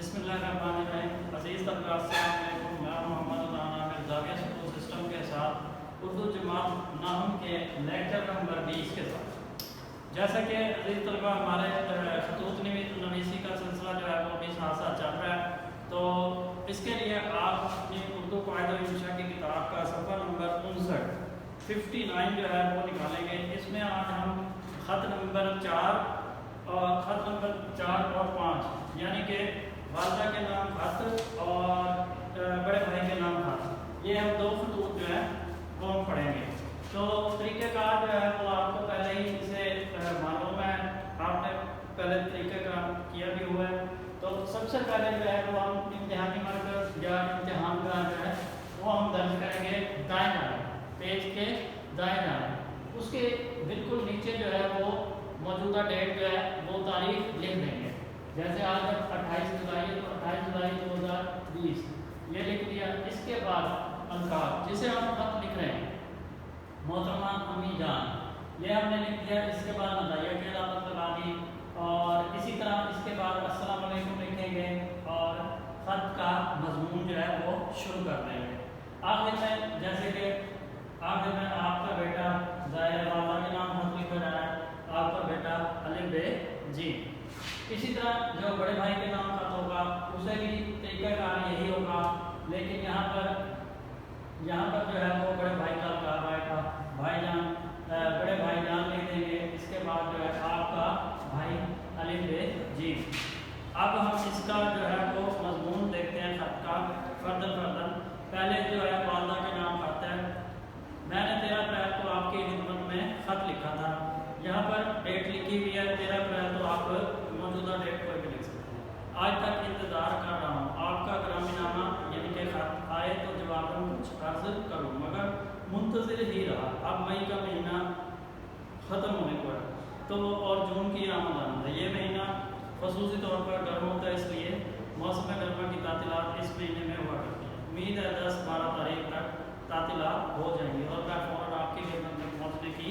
बिस्मिल्लाहिर्रहमानिर्रहीम। अज़ीज़ तलबा अस्सलाम वालेकुम। मैं मोहम्मद आमिर ज़ाविया स्कूल सिस्टम के साथ उर्दू जमात नाहम के लेक्चर नंबर 20 के साथ, जैसा कि अज़ीज़ तलबा हमारे खतूत नवीसी का सिलसिला जो है वो अभी साथ साथ चल रहा है, तो इसके लिए आप अपनी उर्दू कायदा इंशा की किताब का सफ़ा नंबर 59 जो है वो निकालेंगे। इसमें आज हम ख़त नंबर 4 और 5 यानी कि वालदा के नाम खत और बड़े भाई के नाम खत, ये हम दो खतूत जो है वो हम पढ़ेंगे। तो तरीक़ेकार जो है वो आपको पहले ही इसे मालूम है, आपने पहले तरीक़ेकार किया भी हुआ है। तो सबसे पहले जो है वो हम इम्तिहानी मरकज़ या इम्तिहान का जो है वो हम दर्ज करेंगे दाएं जाने, पेज के दाएं जाने। उसके बिल्कुल नीचे जो है वो मौजूदा डेट जो है वो तारीख लिख देंगे। जैसे आज 28 जुलाई तो 28 जुलाई 2020 ये लिख दिया। इसके बाद अंकार जिसे हम खत लिख रहे हैं, मोहतरमा अम्मी जान, ये हमने लिख दिया। इसके बाद नदाया के अलामत लगा दी और इसी तरह इसके बाद अस्सलाम वालेकुम लिखेंगे और खत का मजमून जो है वो शुरू कर देंगे। आखिर में जैसे कि आखिर में आपका बेटा ज़ाहिर वाला के नाम खत लिखा जा रहा है, आपका बेटा अलिफ बे जी। इसी तरह जो बड़े भाई के नाम खत होगा उसे भी तरीक़ाकार यही होगा, लेकिन यहाँ पर जो है वो बड़े भाई का अलकाब आएगा, भाईजान, बड़े भाईजान लिख देंगे। इसके बाद जो है आपका भाई अलिफ बे जी। अब हम इसका जो है वो मजमून देखते हैं खत का फर्दन। पहले जो है वालदा के नाम खत है। मैंने 13 अप्रैल को आपकी खिदमत में खत लिखा था। यहाँ पर डेट लिखी हुई है 13 अप्रैल, तो आप मौजूदा डेट पर भी लिख सकते हैं। आज तक इंतज़ार कर रहा हूँ आपका ग्रामीनामा यानी कि खत आए तो जवाबन कुछ अर्ज करूँ, मगर मुंतज़िर ही रहा। अब मई का महीना ख़त्म होने को है तो और जून की आमद है। ये महीना खसूसी तौर पर गर्म होता है, इसलिए मौसम गर्मा की तातीलात इस महीने में हुआ करती है। उम्मीद है 10-12 तारीख तक तातीलात हो जाएंगी और मैं फ़ौरन आपकी खिदमत में पहुँचने की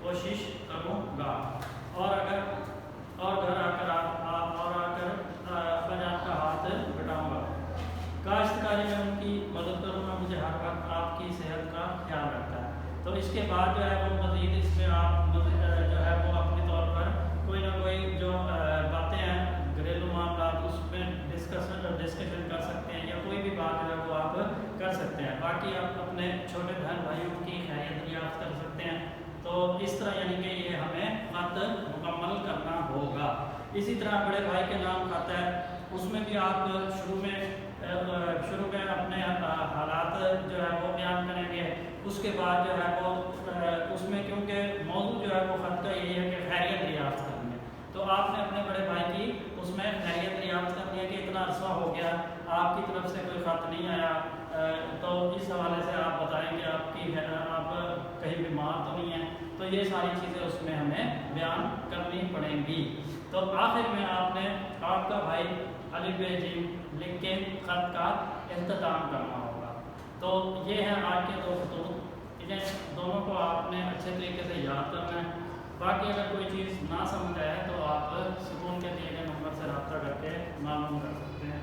कोशिश करूँगा। और घर आकर मैं आपका हाथ बटाऊँगा। काश्तकारी में उनकी मदद करूँगा, मुझे हर वक्त आपकी सेहत का ख्याल रखता है। तो इसके बाद जो है वो मज़ीद इसमें आप जो है वो अपने तौर पर कोई ना कोई जो बातें हैं घरेलू मामला उसमें डिस्कशन कर सकते हैं, या कोई भी बात जो है वो आप कर सकते हैं। बाकी आप अपने छोटे बहन भाइयों की खैरियत दरियाफ्त कर सकते हैं। तो इस तरह यानी कि ये हमें खत मुकम्मल करना होगा। इसी तरह बड़े भाई के नाम खत है, उसमें भी आप शुरू में अपने हालात जो है वो बयान करेंगे। उसके बाद जो है वो उसमें क्योंकि मौजूद जो है वो खत का यही है कि खैरियत दरियाफ्त करनी है, तो आपने अपने बड़े भाई की उसमें खैरियत दरियाफ्त करनी है कि इतना अरसा हो गया आपकी तरफ से कोई खत नहीं आया, तो इस हवाले से आप बताएंगे आप कहीं बीमार तो नहीं है। तो ये सारी चीज़ें उसमें हमें बयान करनी पड़ेंगी। तो आखिर में आपने आपका भाई अलिफ बे जी लिख के खत का इख्तिताम करना होगा। तो ये है आज के दो खतूत, इन्हें दोनों को आपने अच्छे तरीके से याद करना है। बाकी अगर कोई चीज़ ना समझ आए तो आप स्कूल के दिए गए नंबर से रब्ता करके मालूम कर सकते हैं।